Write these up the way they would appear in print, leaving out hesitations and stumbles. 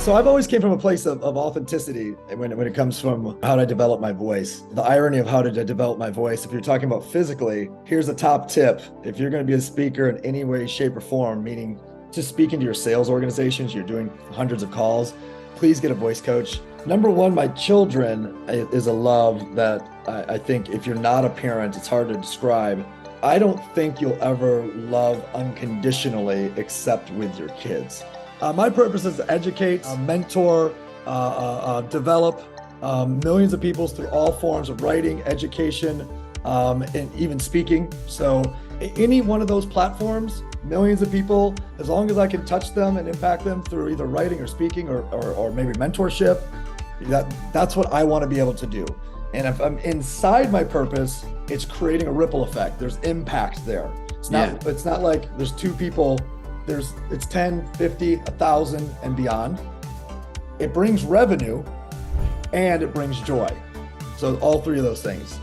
So I've always came from a place of authenticity when it comes from how to develop my voice. The irony of how to develop my voice, if you're talking about physically, here's a top tip. If you're going to be a speaker in any way, shape, or form, meaning just speaking to your sales organizations, you're doing hundreds of calls, please get a voice coach. Number one, my children is a love that I think if you're not a parent, it's hard to describe. I don't think you'll ever love unconditionally except with your kids. My purpose is to educate, mentor, develop millions of people through all forms of writing, education, and even speaking. So any one of those platforms, millions of people, as long as I can touch them and impact them through either writing or speaking or maybe mentorship, that's what I want to be able to do. And if I'm inside my purpose, it's creating a ripple effect. There's impact there. It's not like there's two people. It's 10, 50, 1,000 and beyond. It brings revenue and it brings joy. So all three of those things.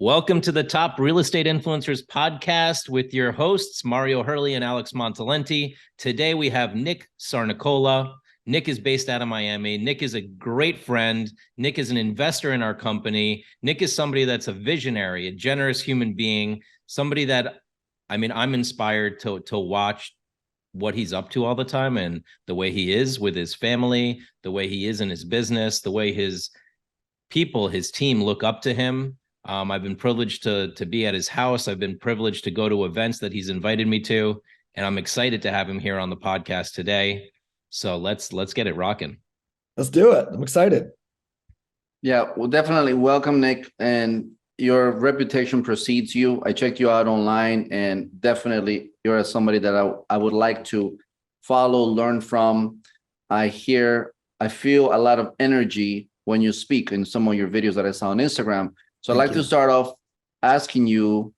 Welcome to the Top Real Estate Influencers podcast with your hosts, Mario Hurley and Alex Montalenti. Today we have Nick Sarnicola. Nick is based out of Miami. Nick is a great friend. Nick is an investor in our company. Nick is somebody that's a visionary, a generous human being, somebody that, I'm inspired to watch what he's up to all the time and the way he is with his family, the way he is in his business, the way his people, his team look up to him. I've been privileged to be at his house. I've been privileged to go to events that he's invited me to, and I'm excited to have him here on the podcast today. So let's get it rocking. Let's do it. I'm excited. Yeah, well, definitely welcome, Nick. And your reputation precedes you. I checked you out online, and definitely you're somebody that I would like to follow, learn from. I feel a lot of energy when you speak in some of your videos that I saw on Instagram. So I'd like to start off asking you,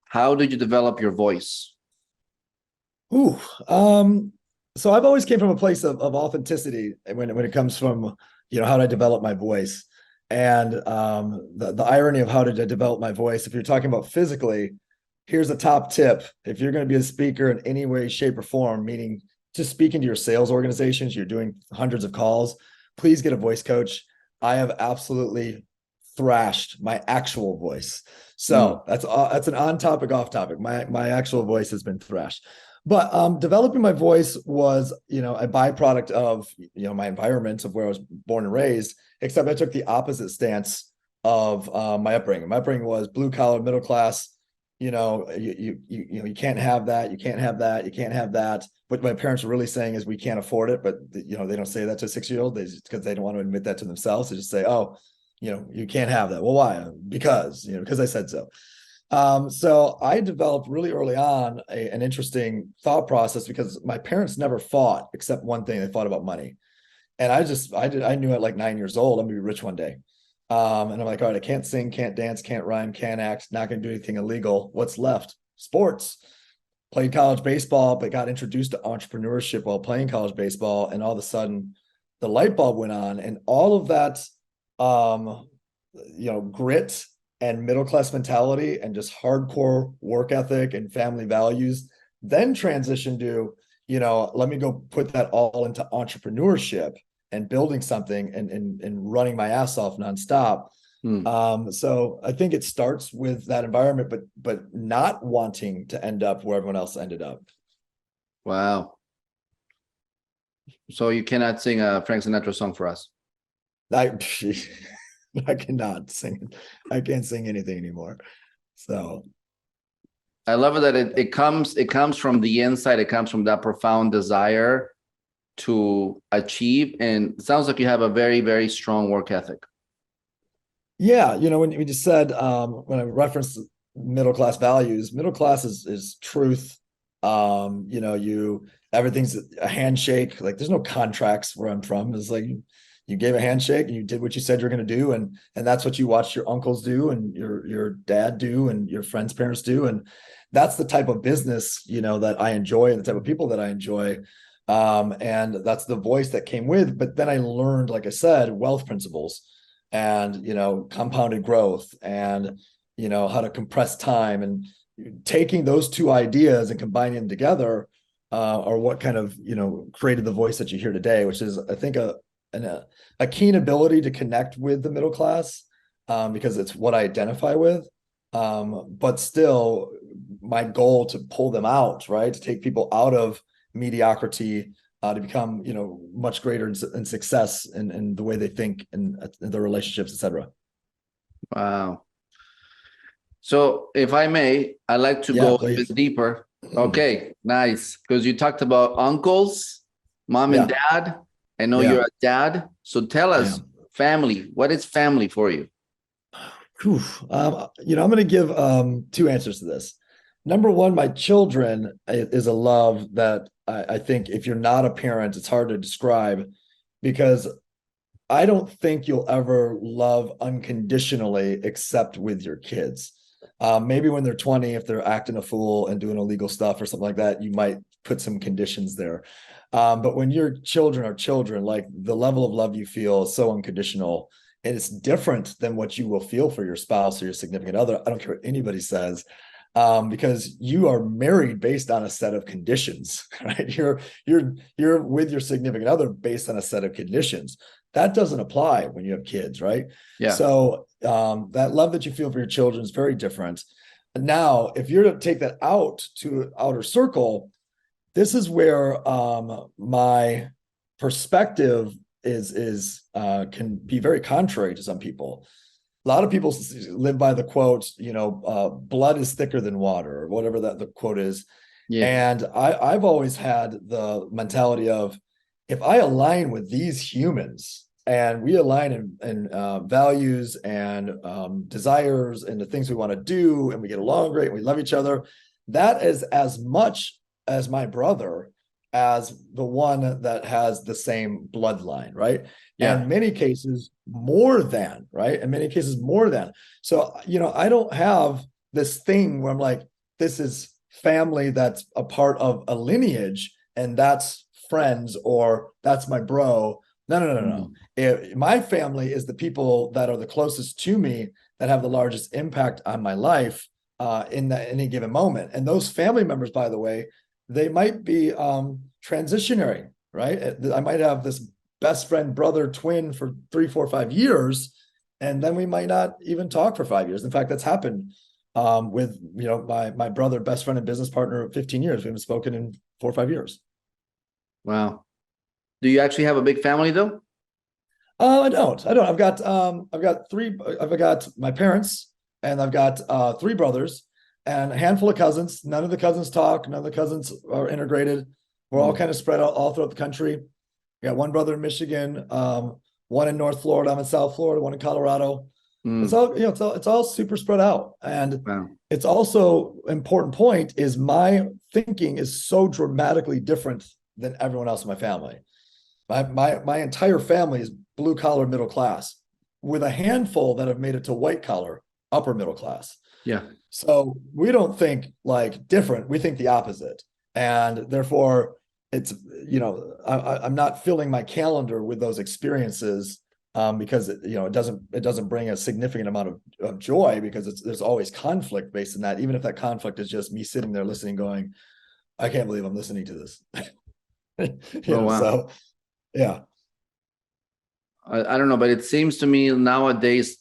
how did you develop your voice? So I've always came from a place of authenticity when it comes from, how to develop my voice. And the irony of how to develop my voice, if you're talking about physically, here's a top tip. If you're going to be a speaker in any way, shape, or form, meaning just speaking to your sales organizations, you're doing hundreds of calls, please get a voice coach. I have absolutely thrashed my actual voice. So that's an on topic, off topic. My actual voice has been thrashed. But developing my voice was, a byproduct of, my environment of where I was born and raised, except I took the opposite stance of my upbringing. My upbringing was blue collar, middle class. You can't have that. You can't have that. You can't have that. What my parents were really saying is we can't afford it. But, they don't say that to a 6-year-old because they don't want to admit that to themselves. They just say, oh, you can't have that. Well, why? Because I said so. So I developed really early on an interesting thought process because my parents never fought except one thing. They fought about money. And I knew at like 9 years old, I'm gonna be rich one day. And I'm like, all right, I can't sing, can't dance, can't rhyme, can't act, not going to do anything illegal. What's left? Sports. Played college baseball, but got introduced to entrepreneurship while playing college baseball. And all of a sudden the light bulb went on, and all of that, grit and middle-class mentality and just hardcore work ethic and family values then transitioned to, let me go put that all into entrepreneurship and building something and running my ass off nonstop. So I think it starts with that environment, but not wanting to end up where everyone else ended up. Wow. So you cannot sing a Frank Sinatra song for us? I cannot sing. I can't sing anything anymore. So I love it that it comes from the inside. It comes from that profound desire to achieve. And it sounds like you have a very, very strong work ethic. Yeah. When you just said, when I referenced middle-class values, middle class is truth. Everything's a handshake. Like there's no contracts where I'm from. It's like, you gave a handshake and you did what you said you're going to do. And that's what you watched your uncles do and your dad do and your friends' parents do. And that's the type of business, that I enjoy and the type of people that I enjoy. And that's the voice that came with. But then I learned, like I said, wealth principles and, compounded growth and, how to compress time and taking those two ideas and combining them together are what kind of, created the voice that you hear today, which is, I think, a keen ability to connect with the middle class, because it's what I identify with. But still, my goal to pull them out, right? To take people out of mediocrity, to become, much greater in success in the way they think and their relationships, etc. Wow. So if I may, I'd like to go a bit deeper. Okay, nice. Because you talked about uncles, mom and dad. I know you're a dad. So tell us, family, what is family for you? I'm going to give two answers to this. Number one, my children is a love that I think if you're not a parent, it's hard to describe, because I don't think you'll ever love unconditionally except with your kids. Maybe when they're 20, if they're acting a fool and doing illegal stuff or something like that, you might put some conditions there. But when your children are children, like, the level of love you feel is so unconditional, and it's different than what you will feel for your spouse or your significant other. I don't care what anybody says, because you are married based on a set of conditions, right? You're with your significant other based on a set of conditions. That doesn't apply when you have kids, right? Yeah. So that love that you feel for your children is very different. Now, if you're to take that out to outer circle, this is where my perspective is can be very contrary to some people. A lot of people live by the quote, blood is thicker than water, or whatever that the quote is. Yeah. And I've always had the mentality of, if I align with these humans and we align in values and desires and the things we want to do, and we get along great and we love each other, that is as much as my brother as the one that has the same bloodline, right? Yeah. And in many cases, more than, right? In many cases, more than. So, I don't have this thing where I'm like, this is family that's a part of a lineage, and that's friends, or that's my bro. No. My family is the people that are the closest to me, that have the largest impact on my life in any given moment. And those family members, by the way, they might be transitionary, right? I might have this best friend, brother, twin for 3, 4, 5 years, and then we might not even talk for 5 years. In fact, that's happened with my brother, best friend and business partner of 15 years. We haven't spoken in 4 or 5 years. Wow. Do you actually have a big family though? I don't. I've got my parents, and I've got 3 brothers and a handful of cousins. None of the cousins talk. None of the cousins are integrated. We're all kind of spread out all throughout the country. I got one brother in Michigan, one in North Florida, I'm in South Florida, one in Colorado. It's all, it's all super spread out. And it's also important point is my thinking is so dramatically different than everyone else in my family. My entire family is blue collar middle class, with a handful that have made it to white collar upper middle class. Yeah. So we don't think like different, we think the opposite. And therefore it's, I'm not filling my calendar with those experiences because it doesn't bring a significant amount of joy, because there's always conflict based on that. Even if that conflict is just me sitting there listening, going, I can't believe I'm listening to this. Wow. So yeah. I don't know, but it seems to me nowadays,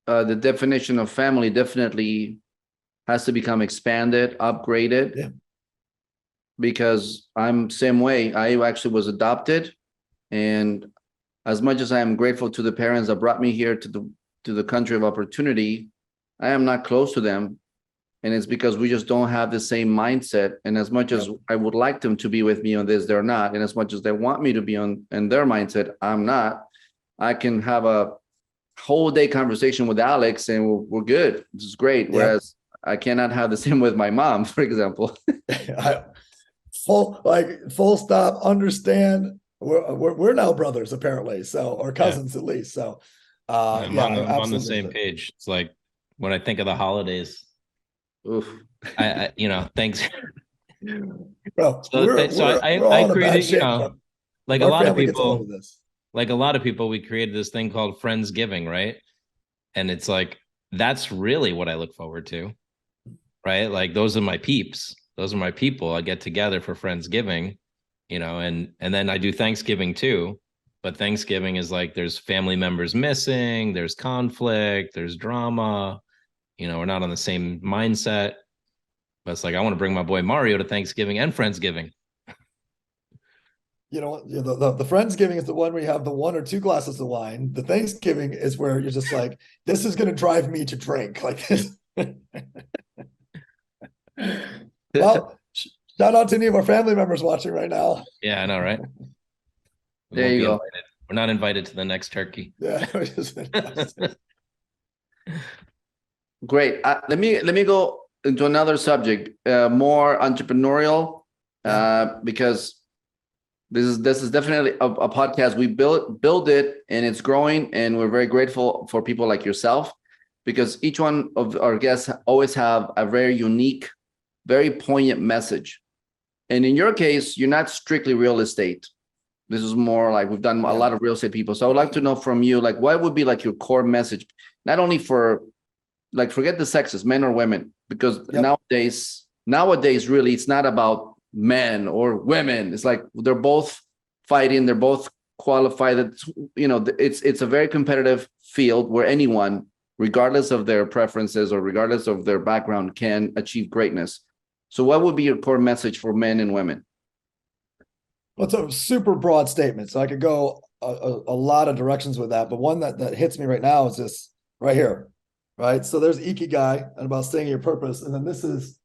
the definition of family definitely has to become expanded, upgraded. Yeah. Because I'm same way. I actually was adopted, and as much as I am grateful to the parents that brought me here to the country of opportunity, I am not close to them. And it's because we just don't have the same mindset. And as much as I would like them to be with me on this, they're not. And as much as they want me to be in their mindset, I'm not. I can have a whole day conversation with Alex and we're good. This is great. Whereas I cannot have the same with my mom, for example. Full stop, understand. We're now brothers apparently, so, or cousins at least. So I'm on the same page. It's like when I think of the holidays, oof. I thanks. Bro, I created, like a lot of people, we created this thing called Friendsgiving, right? And it's like, that's really what I look forward to, right? Like those are my peeps. Those are my people. I get together for Friendsgiving, and then I do Thanksgiving too. But Thanksgiving is like there's family members missing, there's conflict, there's drama. We're not on the same mindset. But it's like I want to bring my boy Mario to Thanksgiving and Friendsgiving. The Friendsgiving is the one where you have the 1 or 2 glasses of wine. The Thanksgiving is where you're just like, this is going to drive me to drink like this. Well, shout out to any of our family members watching right now. Yeah, I know, right? There you go. Invited. We're not invited to the next turkey. Yeah. Great. Let me go into another subject, more entrepreneurial, because this is definitely a podcast. We build it and it's growing, and we're very grateful for people like yourself, because each one of our guests always have a very unique, very poignant message. And in your case, you're not strictly real estate. This is more like we've done a lot of real estate people. So I would like to know from you, like, what would be like your core message, not only for, like, forget the sexes, men or women, because nowadays, really, it's not about men or women. It's like they're both fighting, they're both qualified. It's a very competitive field where anyone, regardless of their preferences or regardless of their background, can achieve greatness. So what would be your core message for men and women? Well, it's a super broad statement, so I could go a lot of directions with that. But one that hits me right now is this right here, right? So there's Ikigai and about staying in your purpose, and then this is,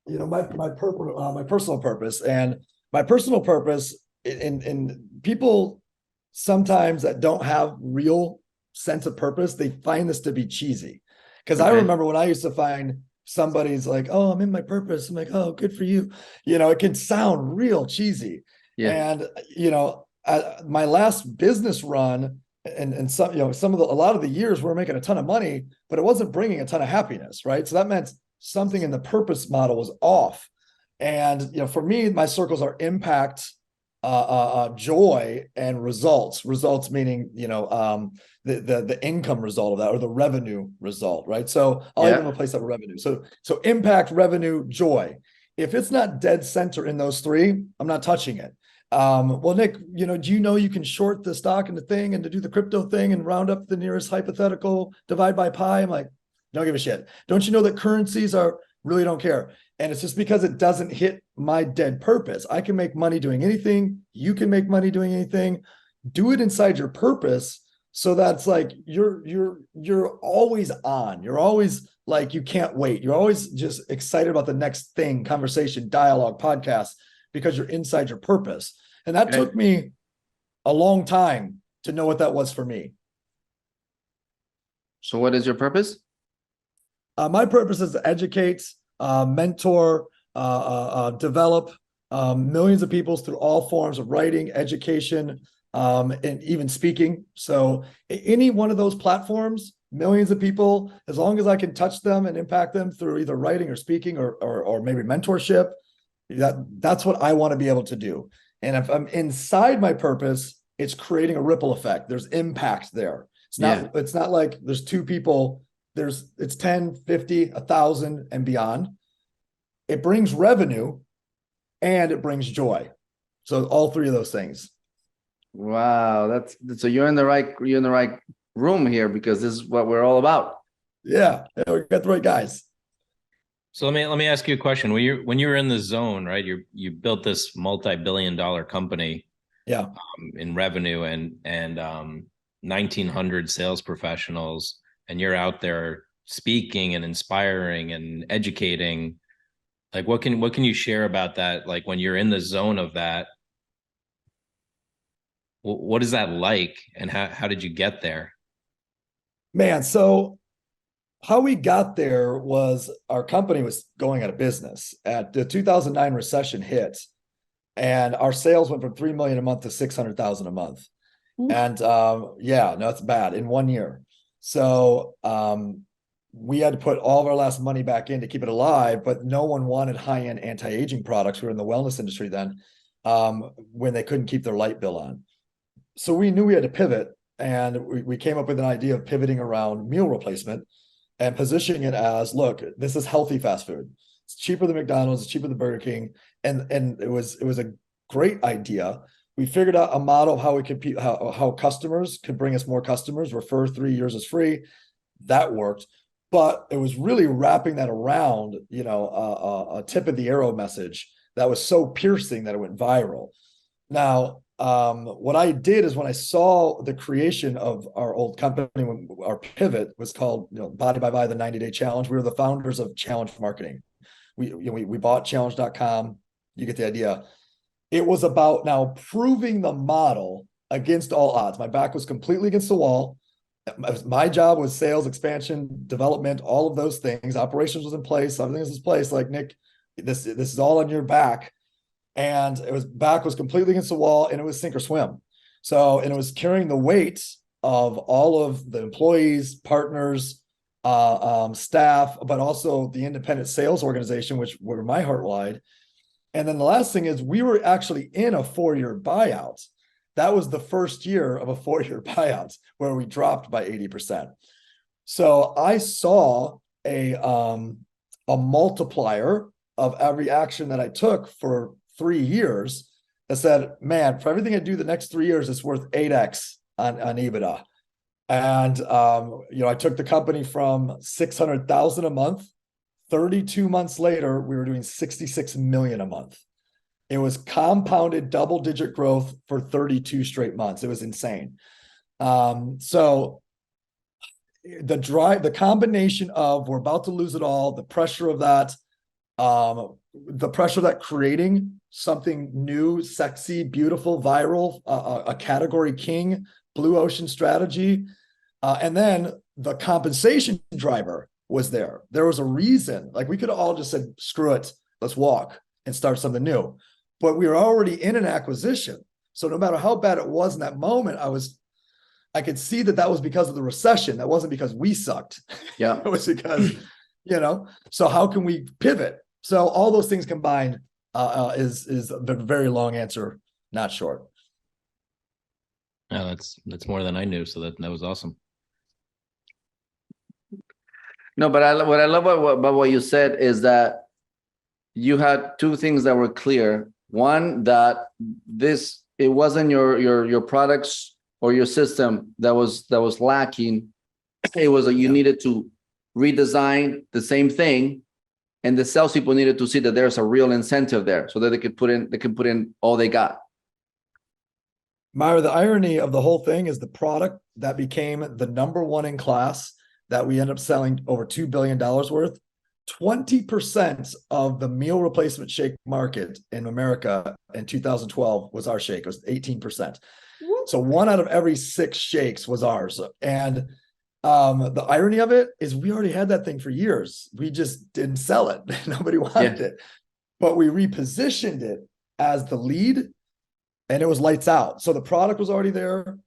my personal purpose. And my personal purpose in people sometimes that don't have real sense of purpose, they find this to be cheesy. Because I remember when I used to find somebody's like, oh, I'm in my purpose. I'm like, oh, good for you. It can sound real cheesy. Yeah. And, my last business run and some, a lot of the years we were making a ton of money, but it wasn't bringing a ton of happiness. Right. So that meant something in the purpose model was off. And, for me, my circles are impact, joy, and results meaning, the income result of that, or the revenue result. Right. So I'll even replace that with revenue. So impact, revenue, joy. If it's not dead center in those 3, I'm not touching it. Well, Nick, do you know you can short the stock and the thing and to do the crypto thing and round up the nearest hypothetical, divide by pi? I'm like, don't give a shit. Don't you know that currencies really don't care? And it's just because it doesn't hit my dead purpose. I can make money doing anything. You can make money doing anything. Do it inside your purpose. So that's like, you're always on. You're always like, you can't wait. You're always just excited about the next thing, conversation, dialogue, podcast, because you're inside your purpose. And that took me a long time to know what that was for me. So what is your purpose? My purpose is to educate, mentor, develop millions of people through all forms of writing, education, and even speaking. So any one of those platforms, millions of people, as long as I can touch them and impact them through either writing or speaking or maybe mentorship, that's what I want to be able to do. And if I'm inside my purpose, it's creating a ripple effect. There's impact there. It's not like there's 2 people. It's 10, 50, 1,000 and beyond. It brings revenue and it brings joy. So all 3 of those things. Wow. So you're in the right room here, because this is what we're all about. Yeah. We got the right guys. So let me ask you a question. When you were in the zone, right? You built this multi-billion-dollar company, in revenue and 1,900 sales professionals, and you're out there speaking and inspiring and educating. Like, what can you share about that? Like, when you're in the zone of that, what is that like, and how did you get there? Man, so how we got there was our company was going out of business. At the 2009 recession hit, and our sales went from 3 million a month to 600,000 a month. And it's bad in 1 year. So we had to put all of our last money back in to keep it alive, but no one wanted high-end anti-aging products. We were in the wellness industry then, when they couldn't keep their light bill on. So we knew we had to pivot, and we came up with an idea of pivoting around meal replacement. and positioning it as, look, this is healthy fast food. It's cheaper than McDonald's, it's cheaper than Burger King. And it was a great idea. We figured out a model of how we could how customers could bring us more customers, refer 3 years is free. That worked. But it was really wrapping that around, a tip of the arrow message that was so piercing that it went viral. Now, what I did is when I saw the creation of our old company, when our pivot was called, Body by the 90-Day Challenge, we were the founders of Challenge Marketing. We bought challenge.com. You get the idea. It was about now proving the model against all odds. My back was completely against the wall. My job was sales, expansion, development, all of those things. Operations was in place. Everything was in place. Like, Nick, this is all on your back. And back was completely against the wall, and it was sink or swim. So, and it was carrying the weight of all of the employees, partners, staff, but also the independent sales organization, where my heart lied. And then the last thing is we were actually in a 4-year buyout. That was the first year of a 4-year buyout where we dropped by 80%. So I saw a multiplier of every action that I took for 3 years that said, man, for everything I do the next 3 years, it's worth 8x on EBITDA. And, I took the company from 600,000 a month. 32 months later, we were doing 66 million a month. It was compounded double-digit growth for 32 straight months. It was insane. So the combination of we're about to lose it all, the pressure of that, creating something new, sexy, beautiful, viral, a category king, blue ocean strategy, and then the compensation driver was there. There was a reason. Like, we could have all just said, screw it, let's walk and start something new. But we were already in an acquisition. So no matter how bad it was in that moment, I could see that was because of the recession. That wasn't because we sucked. Yeah. It was because, so how can we pivot? So all those things combined is a very long answer, not short. No, that's more than I knew. So that was awesome. No, but what I love about what you said is that you had two things that were clear. One, that it wasn't your products or your system that was lacking. It was you needed to redesign the same thing, and the salespeople needed to see that there's a real incentive there, so that they could put in all they got. Myra, the irony of the whole thing is the product that became the number one in class that we end up selling over $2 billion worth, 20% of the meal replacement shake market in America in 2012 was our shake. It was 18%. So 1 out of every 6 shakes was ours. And the irony of it is we already had that thing for years. We just didn't sell it. Nobody wanted it. But we repositioned it as the lead, and it was lights out. So the product was already there.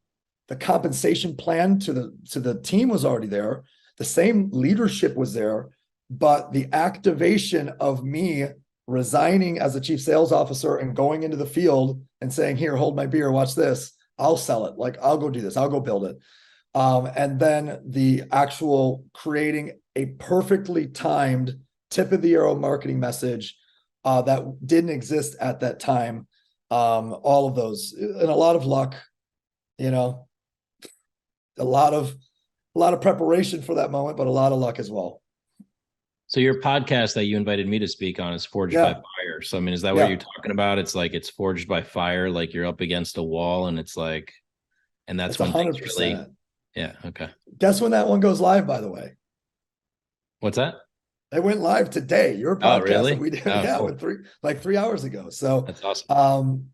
The compensation plan to the team was already there. The same leadership was there, but the activation of me resigning as a chief sales officer and going into the field and saying, here, hold my beer, watch this. I'll sell it. Like, I'll go do this. I'll go build it. And then the actual creating a perfectly timed tip of the arrow marketing message that didn't exist at that time. All of those, and a lot of luck, a lot of preparation for that moment, but a lot of luck as well. So your podcast that you invited me to speak on is Forged by Fire. So, I mean, is that what you're talking about? It's like, it's forged by fire, like you're up against a wall, and it's like, and that's when 100%. things really, okay. Guess when that one goes live, by the way? What's that? It went live today. Your podcast. Oh, really? We did, cool. 3 hours ago. So that's awesome.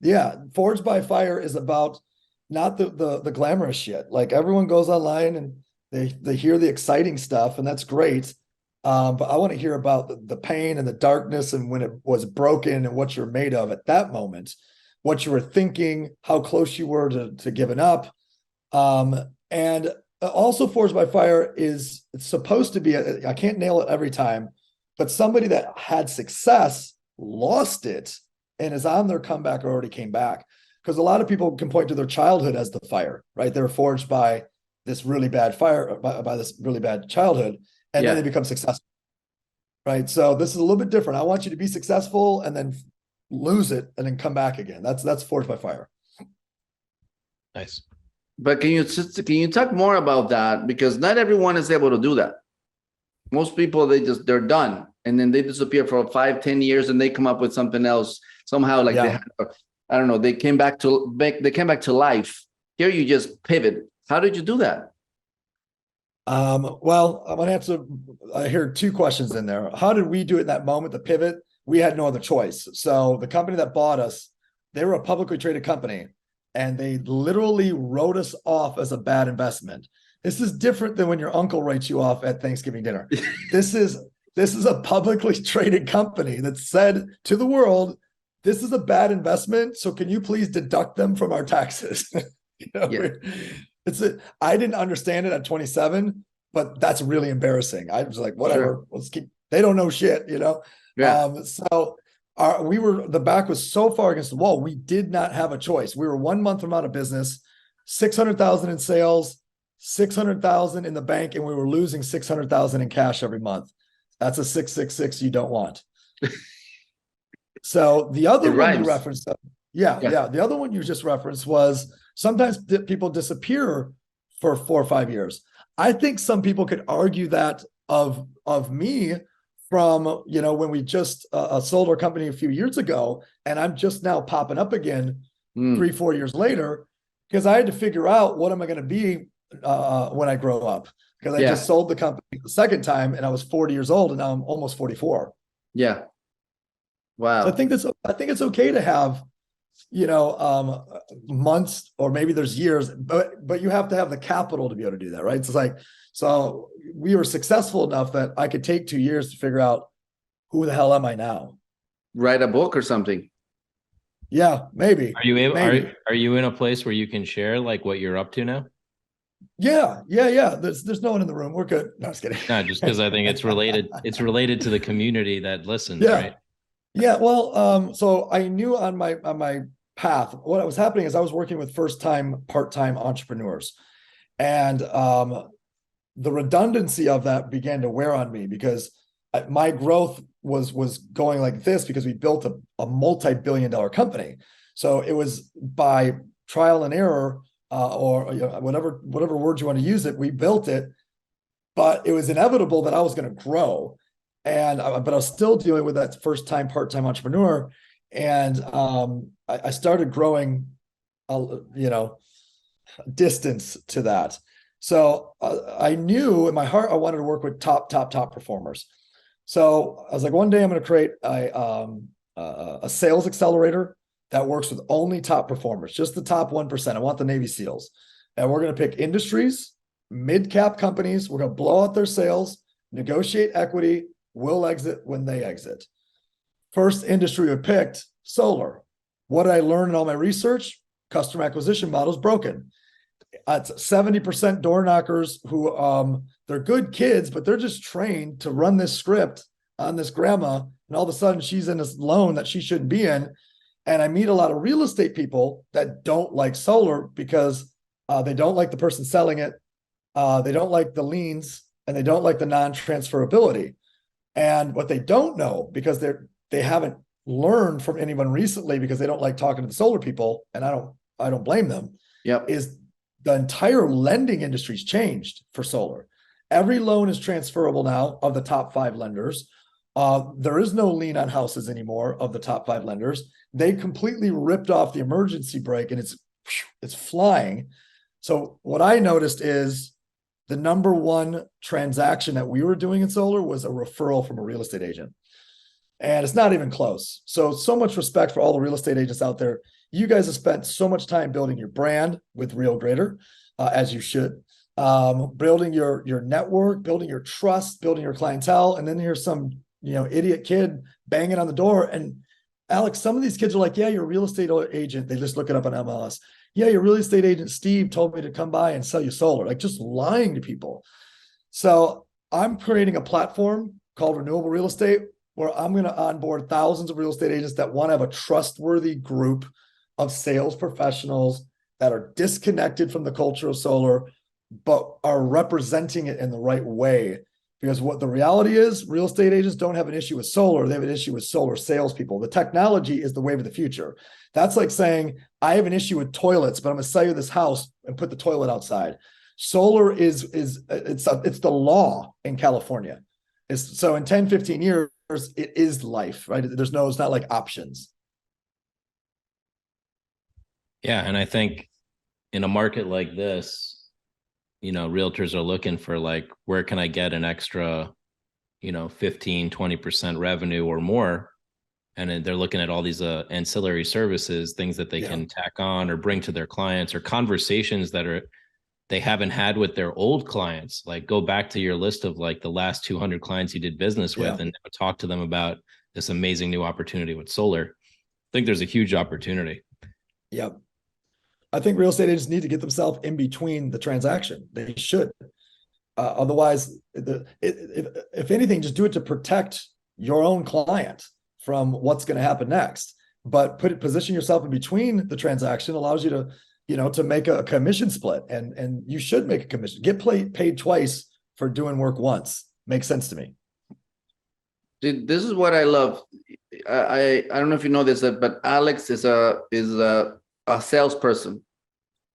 Forged by Fire is about not the glamorous shit. Like, everyone goes online and they hear the exciting stuff, and that's great. But I want to hear about the pain and the darkness, and when it was broken, and what you're made of at that moment, what you were thinking, how close you were to giving up. And also Forged by Fire it's supposed to be, I can't nail it every time, but somebody that had success, lost it, and is on their comeback or already came back. Because a lot of people can point to their childhood as the fire, right? They're forged by this really bad fire, by this really bad childhood. and Yeah. then they become successful. Right. So this is a little bit different. I want you to be successful and then lose it and then come back again. That's forged by fire. Nice. But can you talk more about that? Because not everyone is able to do that. Most people, they're done, and then they disappear for 5-10 years, and they come up with something else somehow. Like Yeah. I don't know, they came back to life. Here you just pivot. How did you do that? Well, I'm gonna answer. I hear two questions in there. How did we do it in that moment? The pivot. We had no other choice. So the company that bought us, they were a publicly traded company, and they literally wrote us off as a bad investment. This is different than when your uncle writes you off at Thanksgiving dinner. This is a publicly traded company that said to the world, "This is a bad investment. So can you please deduct them from our taxes?" Yeah. I didn't understand it at 27, but that's really embarrassing. I was like, whatever, Sure. let's keep. They don't know shit, Yeah. The back was so far against the wall. We did not have a choice. We were 1 month from out of business, 600,000 in sales, 600,000 in the bank, and we were losing 600,000 in cash every month. That's a 666 you don't want. So the other It one you rhymes. referenced, yeah. The other one you just referenced was sometimes people disappear for 4 or 5 years. I think some people could argue that of me from, when we just sold our company a few years ago, and I'm just now popping up again 3-4 years later, because I had to figure out what am I going to be when I grow up, because I just sold the company the second time and I was 40 years old, and now I'm almost 44. Yeah. Wow. So I think it's okay to have, months, or maybe there's years, but you have to have the capital to be able to do that, right? So we were successful enough that I could take 2 years to figure out who the hell am I now? Write a book or something. Yeah, maybe. Are you able? Maybe. Are you in a place where you can share like what you're up to now? Yeah. There's no one in the room. We're good. No, just kidding. No, just because I think it's related. It's related to the community that listens, Yeah. right? Yeah. Well, so I knew on my path, what was happening is I was working with first-time, part-time entrepreneurs, and the redundancy of that began to wear on me, because my growth was going like this because we built a multi-billion-dollar company. So it was by trial and error, or whatever word you want to use it. We built it, but it was inevitable that I was going to grow, but I was still dealing with that first-time, part-time entrepreneur, and I started growing, distance to that. So I knew in my heart I wanted to work with top performers. So I was like, one day I'm going to create a sales accelerator that works with only top performers, just the top 1%. I want the Navy SEALs, and we're going to pick industries, mid-cap companies. We're going to blow out their sales, negotiate equity. We'll exit when they exit. First industry we picked, solar. What did I learn in all my research? Customer acquisition models broken. It's 70% door knockers who they're good kids, but they're just trained to run this script on this grandma, and all of a sudden she's in this loan that she shouldn't be in. And I meet a lot of real estate people that don't like solar because they don't like the person selling it, they don't like the liens, and they don't like the non-transferability. And what they don't know, because they haven't learned from anyone recently, because they don't like talking to the solar people, and I don't blame them. Yep. Is the entire lending industry's changed for solar. Every loan is transferable now of the top 5 lenders. There is no lien on houses anymore of the top 5 lenders. They completely ripped off the emergency brake, and it's flying. So what I noticed is the number one transaction that we were doing in solar was a referral from a real estate agent. And it's not even close. So much respect for all the real estate agents out there. You guys have spent so much time building your brand with Real Greater, as you should, building your network, building your trust, building your clientele. And then here's some, idiot kid banging on the door. And Alex, some of these kids are like, yeah, you're a real estate agent. They just look it up on MLS. Yeah, your real estate agent, Steve, told me to come by and sell you solar, like just lying to people. So I'm creating a platform called Renewable Real Estate, where I'm going to onboard thousands of real estate agents that want to have a trustworthy group of sales professionals that are disconnected from the culture of solar, but are representing it in the right way. Because what the reality is, real estate agents don't have an issue with solar. They have an issue with solar salespeople. The technology is the wave of the future. That's like saying, I have an issue with toilets, but I'm going to sell you this house and put the toilet outside. Solar it's the law in California. So in 10, 15 years, it is life, right? It's not like options. Yeah. And I think in a market like this, realtors are looking for like, where can I get an extra, 15, 20% revenue or more? And then they're looking at all these ancillary services, things that they can tack on or bring to their clients, or conversations that they haven't had with their old clients. Like, go back to your list of like the last 200 clients you did business with and talk to them about this amazing new opportunity with solar. I think there's a huge opportunity. Yep. I think real estate agents need to get themselves in between the transaction. They should. Otherwise, if anything, just do it to protect your own client from what's going to happen next. But position yourself in between the transaction allows you to, to make a commission split, and you should make a commission. Get paid twice for doing work once. Makes sense to me. This is what I love. I don't know if you know this, but Alex is a salesperson,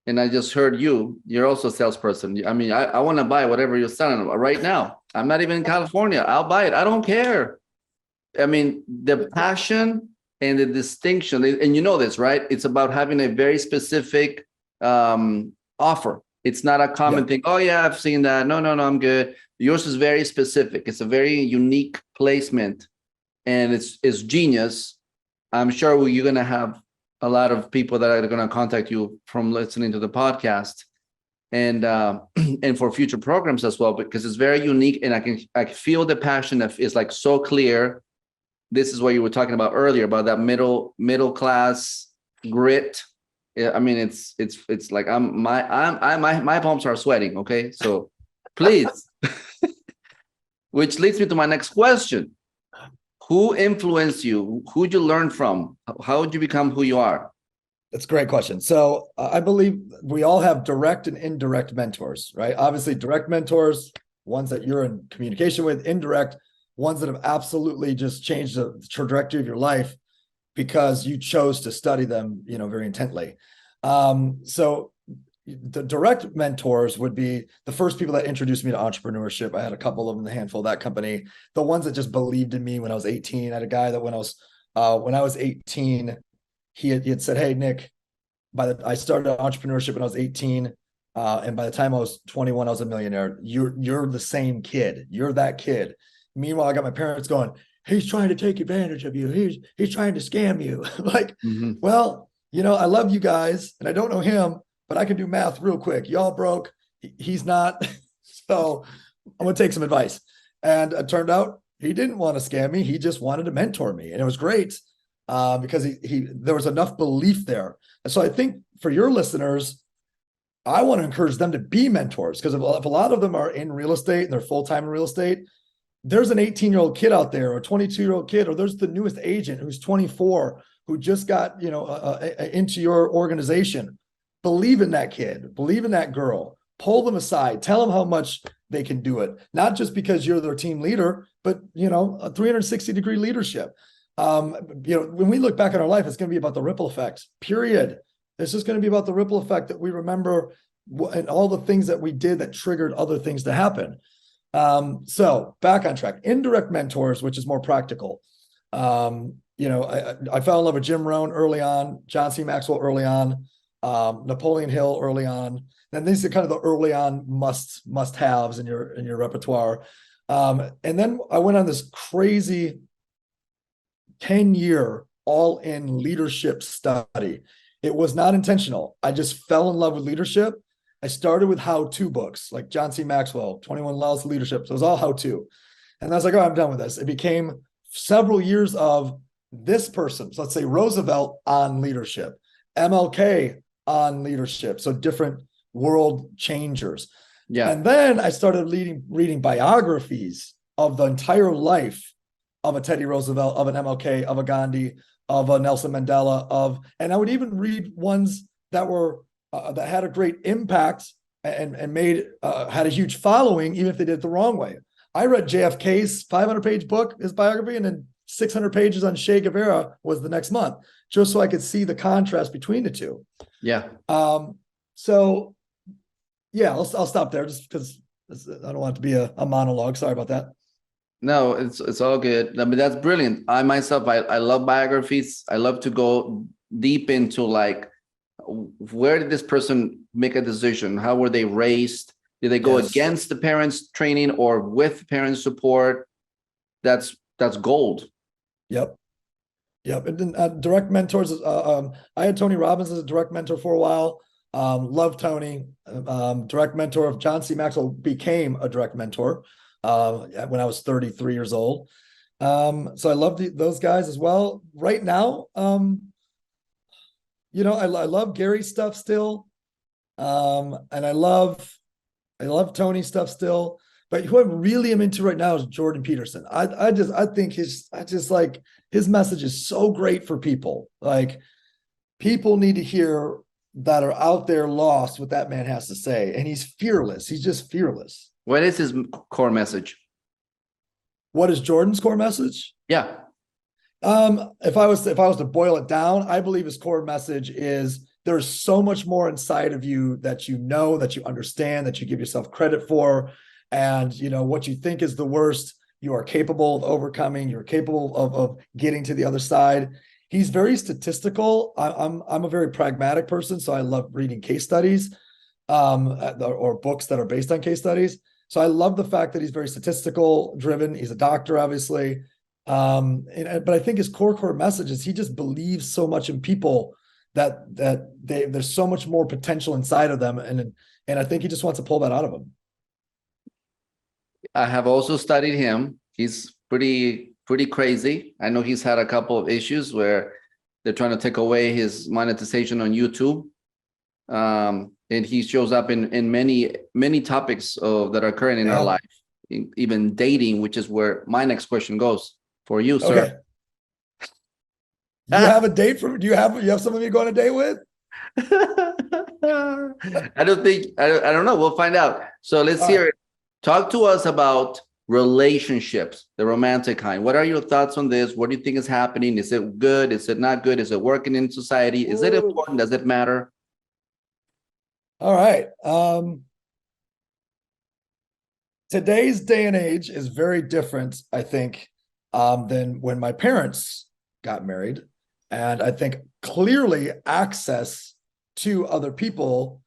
and I just heard you're also a salesperson. I mean, I want to buy whatever you're selling right now. I'm not even in California. I'll buy it. I don't care. I mean, the passion and the distinction, and you know this, right? It's about having a very specific offer. It's not a common thing. Oh yeah, I've seen that. No, I'm good. Yours is very specific. It's a very unique placement, and it's genius. I'm sure you're going to have a lot of people that are going to contact you from listening to the podcast, and for future programs as well, because it's very unique, and I can feel the passion that is like so clear. This is what you were talking about earlier, about that middle class grit. Yeah, I mean, it's like my palms are sweating. Okay, so please, which leads me to my next question: who influenced you? Who'd you learn from? How did you become who you are? That's a great question. So I believe we all have direct and indirect mentors, right? Obviously, direct mentors, ones that you're in communication with; indirect, ones that have absolutely just changed the trajectory of your life because you chose to study them, very intently. So the direct mentors would be the first people that introduced me to entrepreneurship. I had a couple of them, a handful of that company. The ones that just believed in me when I was 18. I had a guy that when I was 18, he had said, "Hey, Nick, I started entrepreneurship when I was 18. And by the time I was 21, I was a millionaire. You're the same kid. You're that kid." Meanwhile, I got my parents going, "He's trying to take advantage of you. He's trying to scam you." Like, well, I love you guys, and I don't know him, but I can do math real quick. Y'all broke. He's not. So I'm going to take some advice. And it turned out he didn't want to scam me. He just wanted to mentor me. And it was great because there was enough belief there. And so I think for your listeners, I want to encourage them to be mentors, because if a lot of them are in real estate and they're full-time in real estate, there's an 18-year-old kid out there, or a 22-year-old kid, or there's the newest agent who's 24 who just got, into your organization. Believe in that kid, believe in that girl, pull them aside, tell them how much they can do it. Not just because you're their team leader, but, a 360-degree leadership. When we look back on our life, it's going to be about the ripple effect, period. It's just going to be about the ripple effect that we remember and all the things that we did that triggered other things to happen. So back on track, indirect mentors, which is more practical. I fell in love with Jim Rohn early on, John C. Maxwell early on, Napoleon Hill early on. And these are kind of the early on must-haves in your repertoire. And then I went on this crazy 10-year all-in leadership study. It was not intentional. I just fell in love with leadership. I started with how-to books like John C. Maxwell, 21 Laws of Leadership. So it was all how-to. And I was like, oh, I'm done with this. It became several years of this person. So let's say Roosevelt on leadership, MLK on leadership. So different world changers. Yeah. And then I started reading biographies of the entire life of a Teddy Roosevelt, of an MLK, of a Gandhi, of a Nelson Mandela, and I would even read ones that were that had a great impact and made had a huge following, even if they did it the wrong way. I read JFK's 500-page book, his biography, and then 600 pages on Che Guevara was the next month, just so I could see the contrast between the two. Yeah. So yeah, I'll stop there just because I don't want it to be a monologue. Sorry about that. No, it's all good. I mean, that's brilliant. I myself, I love biographies. I love to go deep into like, where did this person make a decision? How were they raised? Did they go against the parents' training or with parents' support? That's gold. Yep. And then direct mentors. I had Tony Robbins as a direct mentor for a while. Love Tony. Direct mentor of John C. Maxwell, became a direct mentor when I was 33 years old. So I love those guys as well. Right now, I love Gary's stuff still. And I love Tony's stuff still. But who I really am into right now is Jordan Peterson. I think his message is so great for people. Like, people need to hear that are out there lost what that man has to say. And he's fearless. He's just fearless. What is his core message? What is Jordan's core message? Yeah. If I was to boil it down, I believe his core message is there's so much more inside of you that you know, that you understand, that you give yourself credit for. And, what you think is the worst, you are capable of overcoming. You're capable of getting to the other side. He's very statistical. I'm a very pragmatic person, so I love reading case studies or books that are based on case studies. So I love the fact that he's very statistical driven. He's a doctor, obviously. But I think his core message is he just believes so much in people that there's so much more potential inside of them. And I think he just wants to pull that out of them. I have also studied him. He's pretty crazy. I know he's had a couple of issues where they're trying to take away his monetization on YouTube. And he shows up in many topics that are current in our life, even dating, which is where my next question goes for you, sir. Okay. You have a date do you have someone you go on a date with? I don't know. We'll find out. So let's hear it. Talk to us about relationships, the romantic kind. What are your thoughts on this? What do you think is happening? Is it good? Is it not good? Is it working in society? Is it important? Does it matter? All right. Today's day and age is very different, I think, than when my parents got married. And I think clearly access to other people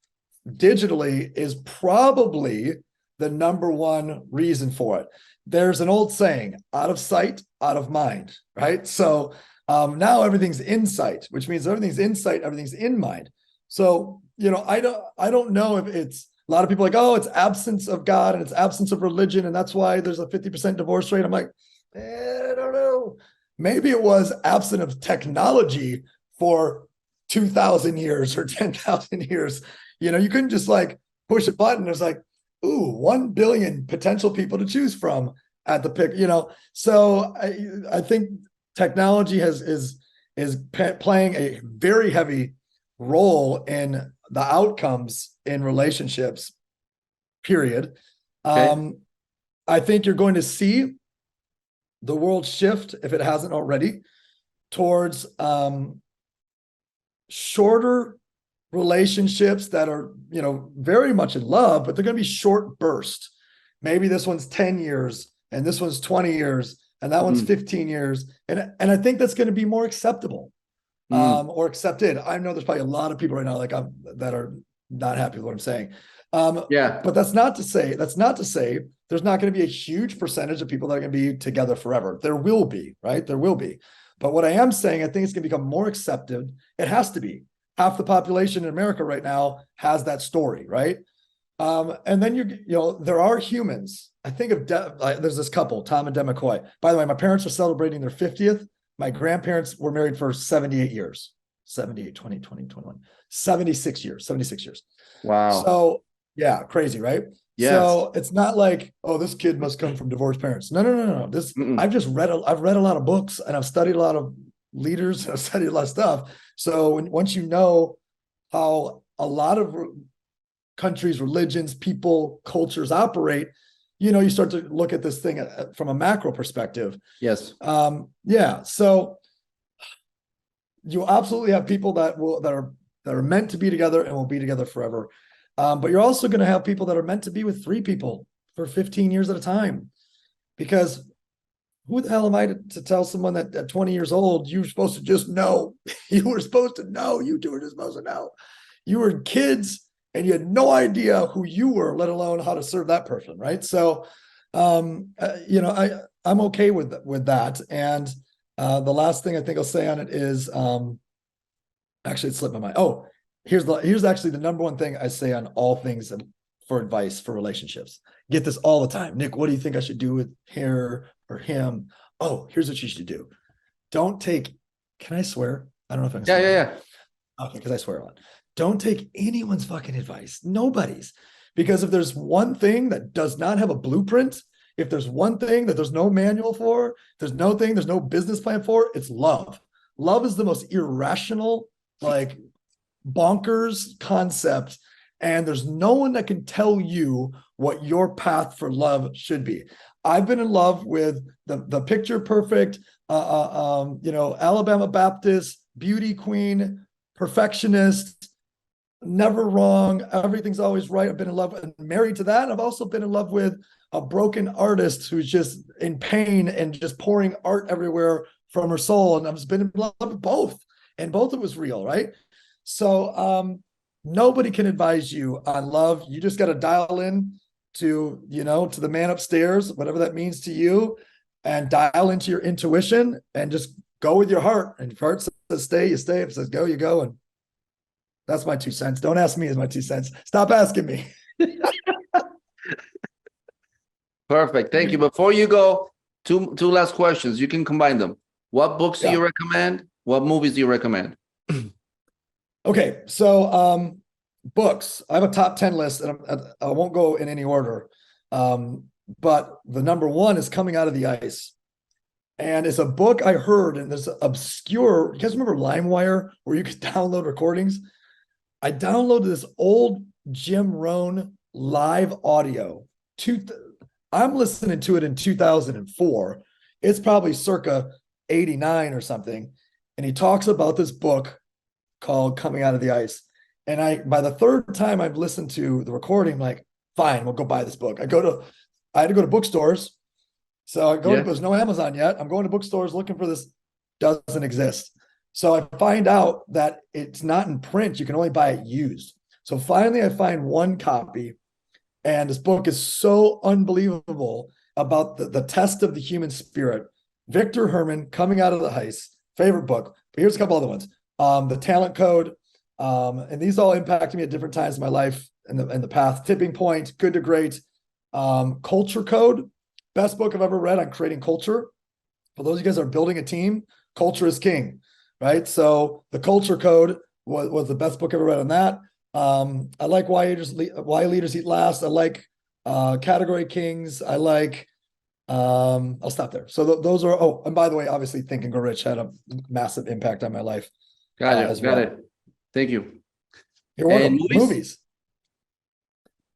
digitally is probably the number one reason for it. There's an old saying, out of sight, out of mind, right? So now everything's in sight, which means everything's in sight, everything's in mind. So, I don't know if it's a lot of people like, oh, it's absence of God and it's absence of religion. And that's why there's a 50% divorce rate. I'm like, I don't know. Maybe it was absent of technology for 2,000 years or 10,000 years. You couldn't just like push a button. It's like, ooh, 1 billion potential people to choose from at the pick, So I think technology is playing a very heavy role in the outcomes in relationships, period. Okay. I think you're going to see the world shift, if it hasn't already, towards shorter relationships that are, very much in love, but they're going to be short burst. Maybe this one's 10 years and this one's 20 years and that one's 15 years. And I think that's going to be more acceptable or accepted. I know there's probably a lot of people right now that are not happy with what I'm saying. But that's not to say there's not going to be a huge percentage of people that are going to be together forever. There will be, right? There will be. But what I am saying, I think it's going to become more accepted. It has to be. Half the population in America right now has that story, right? And then there are humans. I think of there's this couple, Tom and Deb McCoy. By the way, my parents are celebrating their 50th. My grandparents were married for 78 years. 78, 20, 21. 76 years. Wow. So yeah, crazy, right? Yes. So it's not like, oh, this kid must come from divorced parents. No. I've read a lot of books and I've studied a lot of leaders and I've studied a lot of stuff. So once you know how a lot of countries, religions, people, cultures operate, you start to look at this thing from a macro perspective. Yes. Yeah. So you absolutely have people that are meant to be together and will be together forever. But you're also going to have people that are meant to be with 3 people for 15 years at a time, because who the hell am I to tell someone that at 20 years old, you're supposed to just know? You were supposed to know. You two were just supposed to know. You were kids and you had no idea who you were, let alone how to serve that person, right? So, I'm okay with that. And the last thing I think I'll say on it is, actually, it slipped my mind. Oh, here's actually the number one thing I say on all things for advice for relationships. Get this all the time. Nick, what do you think I should do with her or him? Oh, here's what you should do. Don't take, can I swear? I don't know if I can swear. Yeah. Okay, because I swear a lot. Don't take anyone's fucking advice. Nobody's. Because if there's one thing that does not have a blueprint, if there's one thing that there's no manual for, there's no business plan for, it's love. Love is the most irrational, like bonkers concept. And there's no one that can tell you what your path for love should be. I've been in love with the picture perfect, Alabama Baptist, beauty queen, perfectionist, never wrong. Everything's always right. I've been in love and married to that. I've also been in love with a broken artist who's just in pain and just pouring art everywhere from her soul. And I've been in love with both, and both of it was real, right? So nobody can advise you on love. You just got to dial in to the man upstairs, whatever that means to you, and dial into your intuition and just go with your heart. And if your heart says stay, you stay. If it says go, you go. And that's my 2 cents. Don't ask me is my 2 cents. Stop asking me. Perfect. Thank you. Before you go, two last questions. You can combine them. What books do you recommend? What movies do you recommend? Okay, so books. I have a top 10 list, and I won't go in any order. But the number one is Coming Out of the Ice. And it's a book I heard, and there's obscure, you guys remember LimeWire, where you could download recordings? I downloaded this old Jim Rohn live audio. I'm listening to it in 2004. It's probably circa 89 or something. And he talks about this book called Coming Out of the Ice. And by the third time I've listened to the recording, I'm like, fine, we'll go buy this book. I had to go to bookstores. So I go to, there's no Amazon yet. I'm going to bookstores looking for this. Doesn't exist. So I find out that it's not in print. You can only buy it used. So finally I find one copy, and this book is so unbelievable about the test of the human spirit. Victor Herman, Coming Out of the Ice, favorite book. But here's a couple other ones. The Talent Code, and these all impacted me at different times in my life and the path. Tipping Point, Good to Great, Culture Code, best book I've ever read on creating culture. For those of you guys that are building a team, culture is king, right? So the Culture Code was the best book I ever read on that. I like Why Leaders Eat Last. I like Category Kings. I like, I'll stop there. So those are, and by the way, obviously Think and Grow Rich had a massive impact on my life. Got it. Thank you. You're welcome. Movies.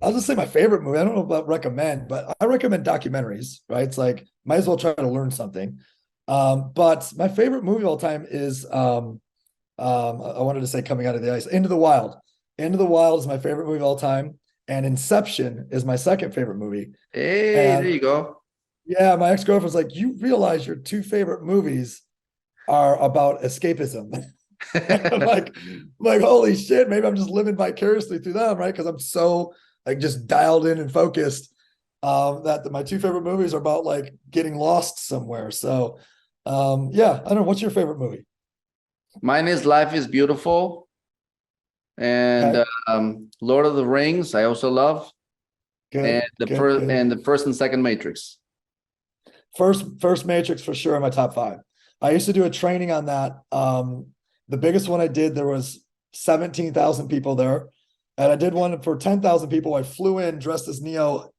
I'll just say my favorite movie. I don't know about recommend, but I recommend documentaries, right? It's like, might as well try to learn something. But my favorite movie of all time is, I wanted to say Coming Out of the Ice, Into the Wild. Into the Wild is my favorite movie of all time. And Inception is my second favorite movie. Hey, there you go. Yeah, my ex-girlfriend's like, you realize your 2 favorite movies are about escapism. I'm like, holy shit, maybe I'm just living vicariously through them, right? Because I'm so just dialed in and focused that my 2 favorite movies are about like getting lost somewhere. So I don't know. What's your favorite movie? Mine is Life is Beautiful. And Lord of the Rings, I also love. Good, and the first and second Matrix. First Matrix for sure in my top 5. I used to do a training on that. The biggest one I did, there was 17,000 people there. And I did one for 10,000 people. I flew in dressed as Neo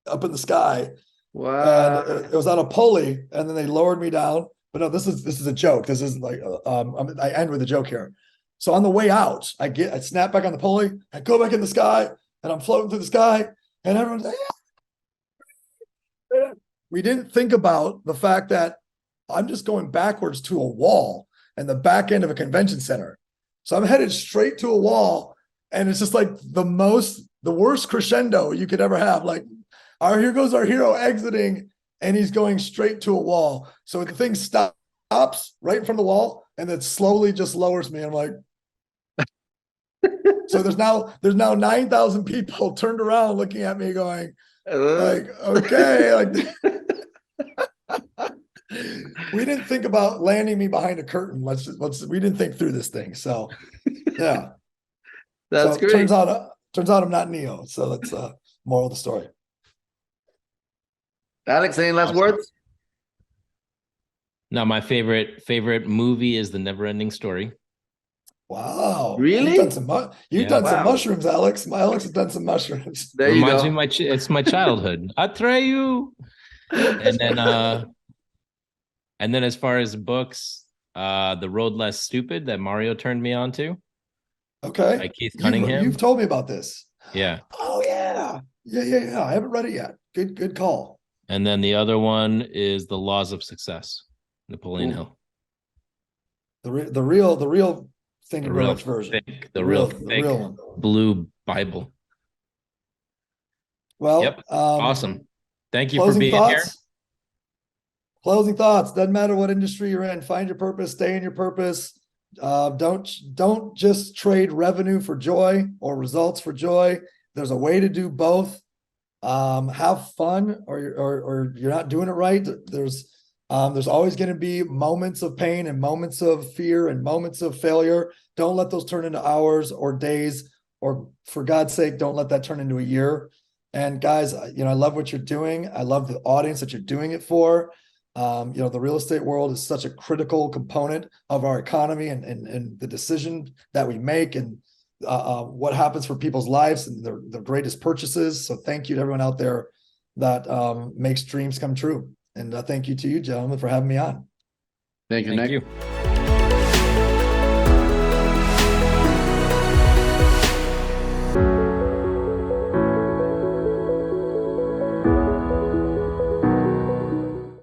up in the sky. Wow. And it was on a pulley, and then they lowered me down. But no, this is a joke. This is like, I end with a joke here. So on the way out, I snap back on the pulley, I go back in the sky, and I'm floating through the sky, and everyone's like, we didn't think about the fact that I'm just going backwards to a wall and the back end of a convention center. So I'm headed straight to a wall, and it's just like the worst crescendo you could ever have. Like, here goes our hero exiting, and he's going straight to a wall. So the thing stops right in front of the wall, and then slowly just lowers me. I'm like, so there's now 9,000 people turned around looking at me going, like, okay, like we didn't think about landing me behind a curtain. We didn't think through this thing. So yeah. That's so great. Turns out I'm not Neo. So that's moral of the story. Alex, any last words? Now, my favorite movie is The Never-Ending Story. Wow. Really? You've done some Wow. mushrooms, Alex. Alex has done some mushrooms. There you Reminds go. me of it's my childhood. Atreyu. And then as far as books, The Road Less Stupid that Mario turned me on to. Okay. By Keith Cunningham. You've told me about this. Yeah. Oh yeah. Yeah. I haven't read it yet. Good call. And then the other one is The Laws of Success, Napoleon Hill. The real Think and Grow Rich version. The real one. Blue Bible. Well, yep. Awesome. Thank you for being here. Closing thoughts. Doesn't matter what industry you're in. Find your purpose. Stay in your purpose. Don't just trade revenue for joy or results for joy. There's a way to do both. Have fun, or you're not doing it right. There's always going to be moments of pain and moments of fear and moments of failure. Don't let those turn into hours or days, or for God's sake, don't let that turn into a year. And guys, I love what you're doing. I love the audience that you're doing it for. The real estate world is such a critical component of our economy and the decision that we make and what happens for people's lives and their greatest purchases. So thank you to everyone out there that makes dreams come true. And thank you to you, gentlemen, for having me on. Thank you, Nick. You.